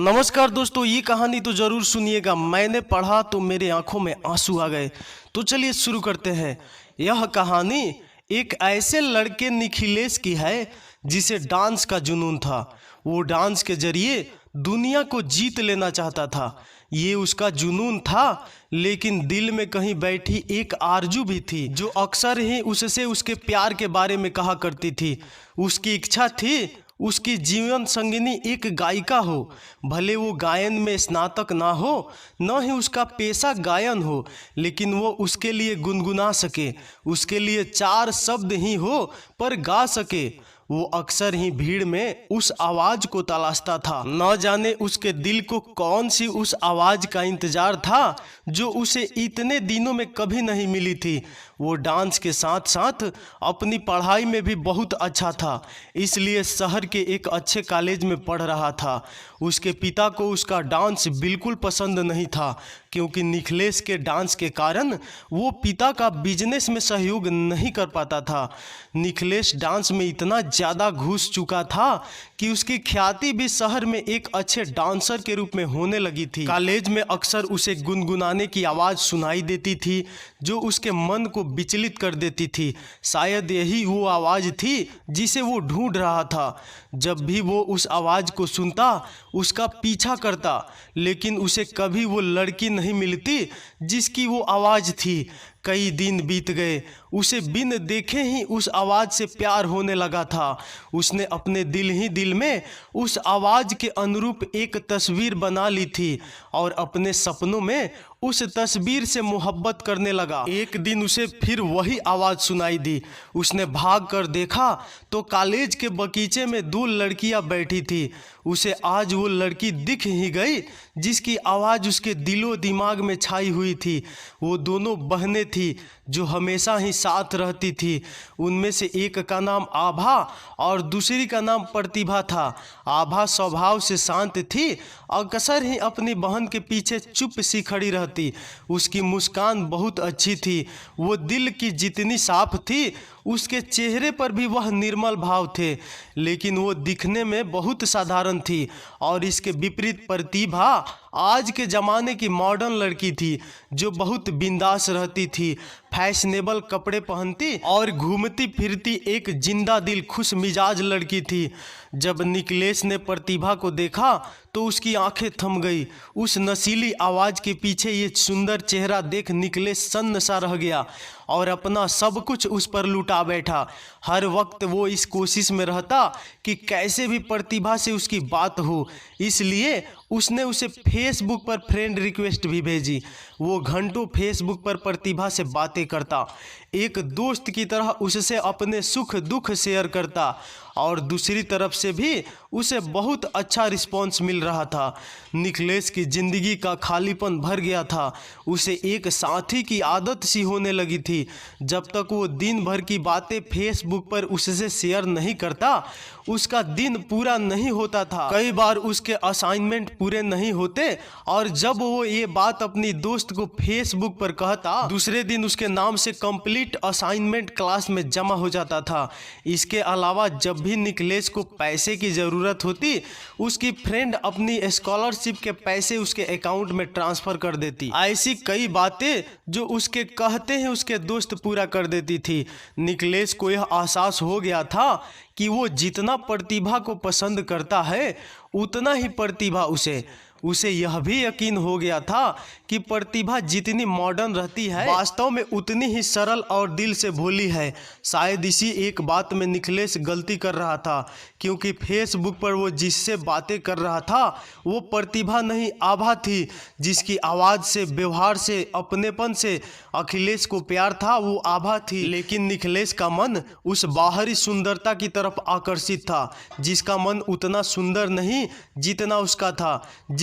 नमस्कार दोस्तों, ये कहानी तो ज़रूर सुनिएगा। मैंने पढ़ा तो मेरे आंखों में आंसू आ गए। तो चलिए शुरू करते हैं। यह कहानी एक ऐसे लड़के निखिलेश की है जिसे डांस का जुनून था। वो डांस के जरिए दुनिया को जीत लेना चाहता था। ये उसका जुनून था, लेकिन दिल में कहीं बैठी एक आरजू भी थी जो अक्सर ही उससे उसके प्यार के बारे में कहा करती थी। उसकी इच्छा थी उसकी जीवन संगिनी एक गायिका हो। भले वो गायन में स्नातक ना हो, न ही उसका पेशा गायन हो, लेकिन वो उसके लिए गुनगुना सके, उसके लिए चार शब्द ही हो पर गा सके। वो अक्सर ही भीड़ में उस आवाज़ को तलाशता था। न जाने उसके दिल को कौन सी उस आवाज़ का इंतजार था जो उसे इतने दिनों में कभी नहीं मिली थी। वो डांस के साथ साथ अपनी पढ़ाई में भी बहुत अच्छा था, इसलिए शहर के एक अच्छे कॉलेज में पढ़ रहा था। उसके पिता को उसका डांस बिल्कुल पसंद नहीं था, क्योंकि निखिलेश के डांस के कारण वो पिता का बिजनेस में सहयोग नहीं कर पाता था। निखिलेश डांस में इतना ज़्यादा घुस चुका था कि उसकी ख्याति भी शहर में एक अच्छे डांसर के रूप में होने लगी थी। कॉलेज में अक्सर उसे गुनगुनाने की आवाज़ सुनाई देती थी जो उसके मन को विचलित कर देती थी। शायद यही वो आवाज़ थी जिसे वो ढूंढ रहा था। जब भी वो उस आवाज़ को सुनता, उसका पीछा करता, लेकिन उसे कभी वो लड़की नहीं मिलती जिसकी वो आवाज़ थी। कई दिन बीत गए, उसे बिन देखे ही उस आवाज़ से प्यार होने लगा था। उसने अपने दिल ही दिल में उस आवाज़ के अनुरूप एक तस्वीर बना ली थी और अपने सपनों में उस तस्वीर से मोहब्बत करने लगा। एक दिन उसे फिर वही आवाज़ सुनाई दी। उसने भाग कर देखा तो कॉलेज के बगीचे में दो लड़कियां बैठी थी। उसे आज वो लड़की दिख ही गई जिसकी आवाज़ उसके दिलो दिमाग में छाई हुई थी। वो दोनों बहनें थी जो हमेशा ही साथ रहती थी। उनमें से एक का नाम आभा और दूसरी का नाम प्रतिभा था। आभा स्वभाव से शांत थी, अक्सर ही अपनी बहन के पीछे चुप सी खड़ी रहती। उसकी मुस्कान बहुत अच्छी थी, वो दिल की जितनी साफ थी उसके चेहरे पर भी वह निर्मल भाव थे, लेकिन वो दिखने में बहुत साधारण थी। और इसके विपरीत प्रतिभा आज के ज़माने की मॉडर्न लड़की थी जो बहुत बिंदास रहती थी, फैशनेबल कपड़े पहनती और घूमती फिरती एक जिंदा दिल खुश मिजाज लड़की थी। जब निखिलेश ने प्रतिभा को देखा तो उसकी आंखें थम गई। उस नशीली आवाज़ के पीछे ये सुंदर चेहरा देख निखिलेश सन्न सा रह गया और अपना सब कुछ उस पर लुटा बैठा। हर वक्त वो इस कोशिश में रहता कि कैसे भी प्रतिभा से उसकी बात हो, इसलिए उसने उसे फेसबुक पर फ्रेंड रिक्वेस्ट भी भेजी। वो घंटों फेसबुक पर प्रतिभा से बातें करता, एक दोस्त की तरह उससे अपने सुख दुख शेयर करता, और दूसरी तरफ से भी उसे बहुत अच्छा रिस्पॉन्स मिल रहा था। निखिलेश की ज़िंदगी का खालीपन भर गया था। उसे एक साथी की आदत सी होने लगी थी। जब तक वो दिन भर की बातें फेसबुक पर उससे शेयर नहीं करता, उसका दिन पूरा नहीं होता था। कई बार उसके असाइनमेंट पूरे नहीं होते, और जब वो ये बात अपनी दोस्त को फेसबुक पर कहता, दूसरे दिन उसके नाम से कंप्लीट असाइनमेंट क्लास में जमा हो जाता था। इसके अलावा जब भी निखिलेश को पैसे की ज़रूरत होती, उसकी फ्रेंड अपनी स्कॉलरशिप के पैसे उसके अकाउंट में ट्रांसफ़र कर देती। ऐसी कई बातें जो उसके कहते हैं उसके दोस्त पूरा कर देती थी। निखिलेश को यह एहसास हो गया था कि वो जितना प्रतिभा को पसंद करता है, उतना ही प्रतिभा उसे यह भी यकीन हो गया था कि प्रतिभा जितनी मॉडर्न रहती है, वास्तव में उतनी ही सरल और दिल से भोली है। शायद इसी एक बात में निखिलेश गलती कर रहा था, क्योंकि फेसबुक पर वो जिससे बातें कर रहा था वो प्रतिभा नहीं, आभा थी, जिसकी आवाज़ से, व्यवहार से, अपनेपन से अखिलेश को प्यार था, वो आभा थी। लेकिन निखिलेश का मन उस बाहरी सुंदरता की तरफ आकर्षित था, जिसका मन उतना सुंदर नहीं जितना उसका था,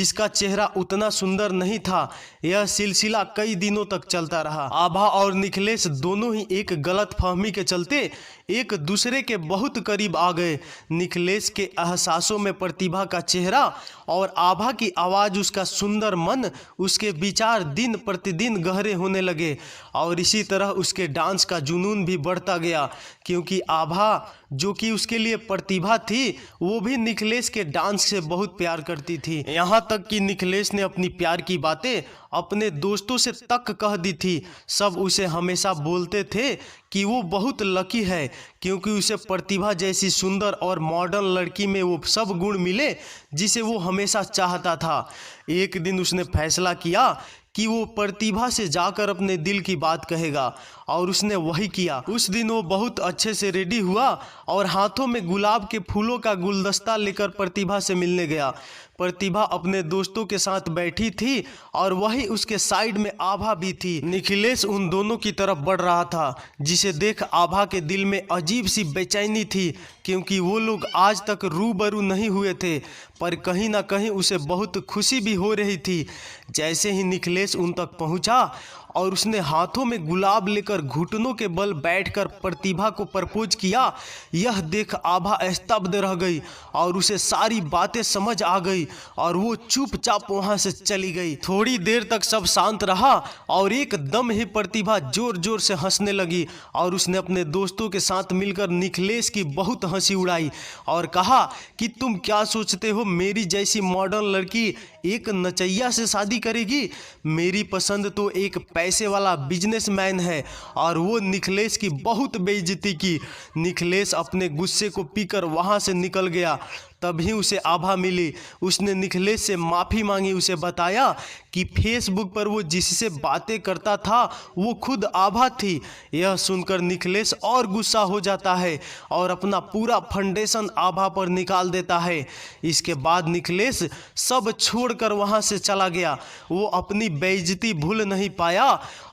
जिसका चेहरा उतना सुंदर नहीं था। यह सिलसिला कई दिनों तक चलता रहा। आभा और निखिलेश दोनों ही एक गलतफहमी के चलते एक दूसरे के बहुत करीब आ गए। निखिलेश के एहसासों में प्रतिभा का चेहरा और आभा की आवाज़, उसका सुंदर मन, उसके विचार दिन प्रतिदिन गहरे होने लगे और इसी तरह उसके डांस का जुनून भी बढ़ता गया, क्योंकि आभा जो कि उसके लिए प्रतिभा थी वो भी निखिलेश के डांस से बहुत प्यार करती थी। यहाँ तक कि निखिलेश ने अपनी प्यार की बातें अपने दोस्तों से तक कह दी थी। सब उसे हमेशा बोलते थे कि वो बहुत लकी है, क्योंकि उसे प्रतिभा जैसी सुंदर और मॉडर्न लड़की में वो सब गुण मिले जिसे वो हमेशा चाहता था। एक दिन उसने फैसला किया कि वो प्रतिभा से जाकर अपने दिल की बात कहेगा और उसने वही किया। उस दिन वो बहुत अच्छे से रेडी हुआ और हाथों में गुलाब के फूलों का गुलदस्ता लेकर प्रतिभा से मिलने गया। प्रतिभा अपने दोस्तों के साथ बैठी थी और वही उसके साइड में आभा भी थी। निखिलेश उन दोनों की तरफ बढ़ रहा था, जिसे देख आभा के दिल में अजीब सी बेचैनी थी, क्योंकि वो लोग आज तक रूबरू नहीं हुए थे, पर कहीं ना कहीं उसे बहुत खुशी भी हो रही थी। जैसे ही निखिलेश उन तक पहुंचा और उसने हाथों में गुलाब लेकर घुटनों के बल बैठकर प्रतिभा को प्रपोज किया, यह देख आभा स्तब्ध रह गई और उसे सारी बातें समझ आ गई और वो चुपचाप वहां से चली गई। थोड़ी देर तक सब शांत रहा और एकदम ही प्रतिभा जोर जोर से हंसने लगी और उसने अपने दोस्तों के साथ मिलकर निखिलेश की बहुत हंसी उड़ाई और कहा कि तुम क्या सोचते हो, मेरी जैसी मॉडर्न लड़की एक नचैया से शादी करेगी? मेरी पसंद तो एक पैसे वाला बिजनेसमैन है। और वो निखिलेश की बहुत बेइज्जती की। निखिलेश अपने गुस्से को पीकर वहाँ से निकल गया। तभी उसे आभा मिली। उसने निखिलेश से माफ़ी मांगी, उसे बताया कि फेसबुक पर वो जिससे बातें करता था वो खुद आभा थी। यह सुनकर निखिलेश और गुस्सा हो जाता है और अपना पूरा फाउंडेशन आभा पर निकाल देता है। इसके बाद निखिलेश सब छोड़कर वहाँ से चला गया। वो अपनी बेइज्जती भूल नहीं पाया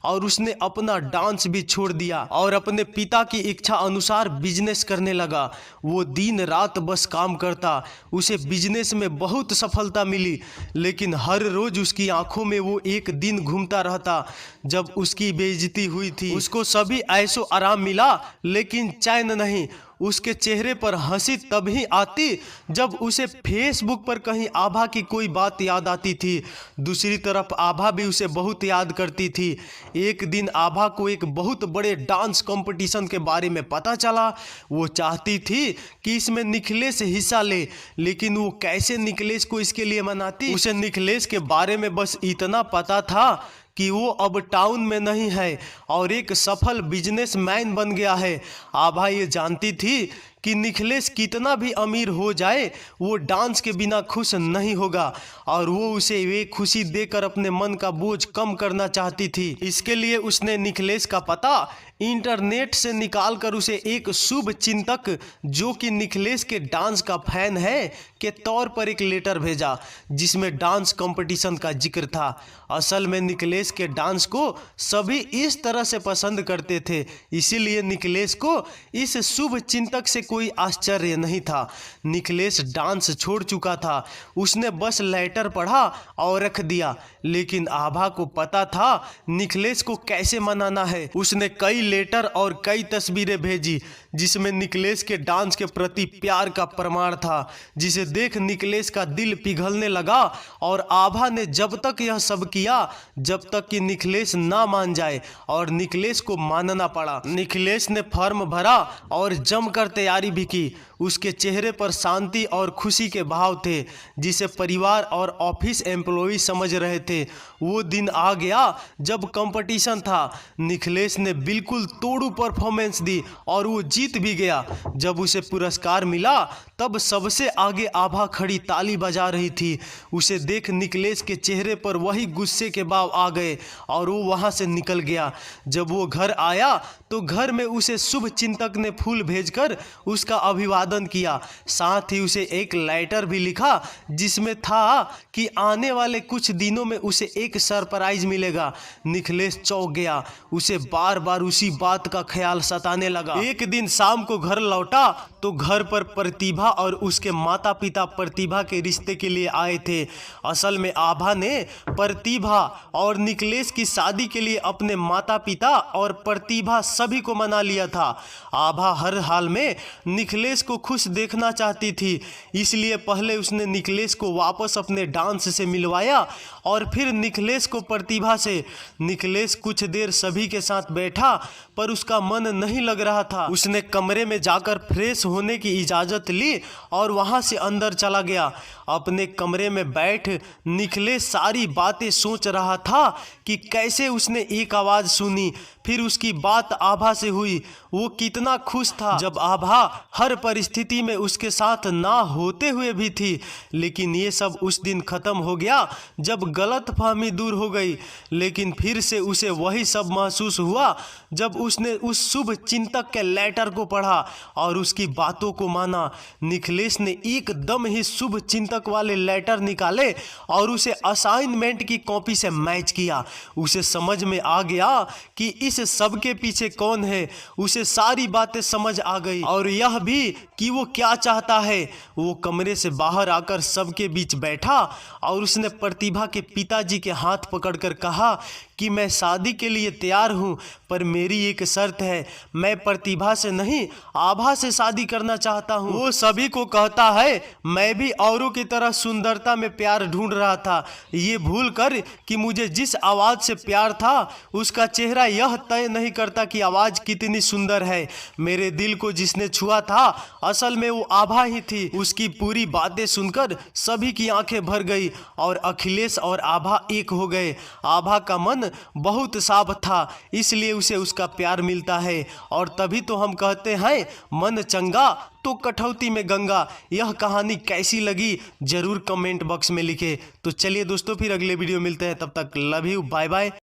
और उसने अपना डांस भी छोड़ दिया और अपने पिता की इच्छा अनुसार बिजनेस करने लगा। वो दिन रात बस काम करता। उसे बिजनेस में बहुत सफलता मिली, लेकिन हर रोज उसकी आंखों में वो एक दिन घूमता रहता जब उसकी बेइज्जती हुई थी। उसको सभी ऐशो आराम मिला, लेकिन चैन नहीं। उसके चेहरे पर हंसी तभी आती जब उसे फेसबुक पर कहीं आभा की कोई बात याद आती थी। दूसरी तरफ आभा भी उसे बहुत याद करती थी। एक दिन आभा को एक बहुत बड़े डांस कंपटीशन के बारे में पता चला। वो चाहती थी कि इसमें निखिलेश हिस्सा ले, लेकिन वो कैसे निखिलेश को इसके लिए मनाती? उसे निखिलेश के बारे में बस इतना पता था कि वो अब टाउन में नहीं है और एक सफल बिजनेसमैन बन गया है। आभा ये जानती थी कि निखिलेश कितना भी अमीर हो जाए वो डांस के बिना खुश नहीं होगा और वो उसे वे खुशी देकर अपने मन का बोझ कम करना चाहती थी। इसके लिए उसने निखिलेश का पता इंटरनेट से निकालकर उसे एक शुभ चिंतक जो कि निखिलेश के डांस का फैन है के तौर पर एक लेटर भेजा, जिसमें डांस कंपटीशन का जिक्र था। असल में निखिलेश के डांस को सभी इस तरह से पसंद करते थे, इसीलिए निखिलेश को इस शुभ चिंतक से कोई आश्चर्य नहीं था। निखिलेश डांस छोड़ चुका था, उसने बस लेटर पढ़ा और रख दिया, लेकिन आभा को पता था निखिलेश को कैसे मनाना है। उसने कई लेटर और कई तस्वीरें भेजी जिसमें निखिलेश के डांस के प्रति प्यार का प्रमाण था, जिसे देख निखिलेश का दिल पिघलने लगा और आभा ने जब तक यह सब किया जब तक कि निखिलेश ना मान जाए, और निखिलेश को मानना पड़ा। निखिलेश ने फॉर्म भरा और जमकर तैयारी भी की। उसके चेहरे पर शांति और खुशी के भाव थे, जिसे परिवार और ऑफिस एम्प्लॉय समझ रहे थे। वो दिन आ गया जब कंपटीशन था। निखिलेश ने बिल्कुल तोड़ू परफॉर्मेंस दी और वो जीत भी गया। जब उसे पुरस्कार मिला तब सबसे आगे आभा खड़ी ताली बजा रही थी। उसे देख निखिलेश के चेहरे पर वही गुस्से के भाव आ गए और वो वहाँ से निकल गया। जब वो घर आया तो घर में उसे शुभ चिंतक ने फूल भेजकर उसका अभिवादन अभिवादन किया। साथ ही उसे एक लेटर भी लिखा जिसमें था कि आने वाले कुछ दिनों में उसे एक सरप्राइज मिलेगा। निखिलेश चौंक गया। उसे बार बार उसी बात का ख्याल सताने लगा। एक दिन शाम को घर लौटा तो घर पर प्रतिभा और उसके माता पिता प्रतिभा के रिश्ते के लिए आए थे। असल में आभा ने प्रतिभा और निखिलेश की शादी के लिए अपने माता पिता और प्रतिभा सभी को मना लिया था। आभा हर हाल में निखिलेश को खुश देखना चाहती थी, इसलिए पहले उसने निखिलेश को वापस अपने डांस से मिलवाया और फिर निखिलेश को प्रतिभा से। निखिलेश कुछ देर सभी के साथ बैठा पर उसका मन नहीं लग रहा था। उसने कमरे में जाकर फ्रेश होने की इजाज़त ली और वहां से अंदर चला गया। अपने कमरे में बैठ निखिलेश सारी बातें सोच रहा था कि कैसे उसने एक आवाज़ सुनी, फिर उसकी बात आभा से हुई। वो कितना खुश था जब आभा हर परिस्थिति में उसके साथ ना होते हुए भी थी। लेकिन ये सब उस दिन ख़त्म हो गया जब गलतफहमी दूर हो गई। लेकिन फिर से उसे वही सब महसूस हुआ जब उसने उस शुभ चिंतक के लेटर को पढ़ा और उसकी बातों को माना। निखिलेश ने एकदम ही शुभ चिंतक वाले लेटर निकाले और उसे असाइनमेंट की कॉपी से मैच किया। उसे समझ में आ गया कि इस सब के पीछे कौन है। उसे सारी बातें समझ आ गई और यह भी कि वो क्या चाहता है। वो कमरे से बाहर आकर सबके बीच बैठा और उसने प्रतिभा के पिताजी के हाथ पकड़कर कहा कि मैं शादी के लिए तैयार हूँ, पर मेरी एक शर्त है। मैं प्रतिभा से नहीं आभा से शादी करना चाहता हूँ। वो सभी को कहता है मैं भी औरों की तरह सुंदरता में प्यार ढूंढ रहा था, ये भूल कर कि मुझे जिस आवाज़ से प्यार था उसका चेहरा यह तय नहीं करता कि आवाज़ कितनी सुंदर है। मेरे दिल को जिसने छुआ था असल में वो आभा ही थी। उसकी पूरी बातें सुनकर सभी की आंखें भर गई और अखिलेश और आभा एक हो गए। आभा का मन बहुत साफ था, इसलिए उसे उसका प्यार मिलता है और तभी तो हम कहते हैं मन चंगा तो कठौती में गंगा। यह कहानी कैसी लगी जरूर कमेंट बॉक्स में लिखे। तो चलिए दोस्तों, फिर अगले वीडियो मिलते हैं, तब तक लव यू, बाय बाय।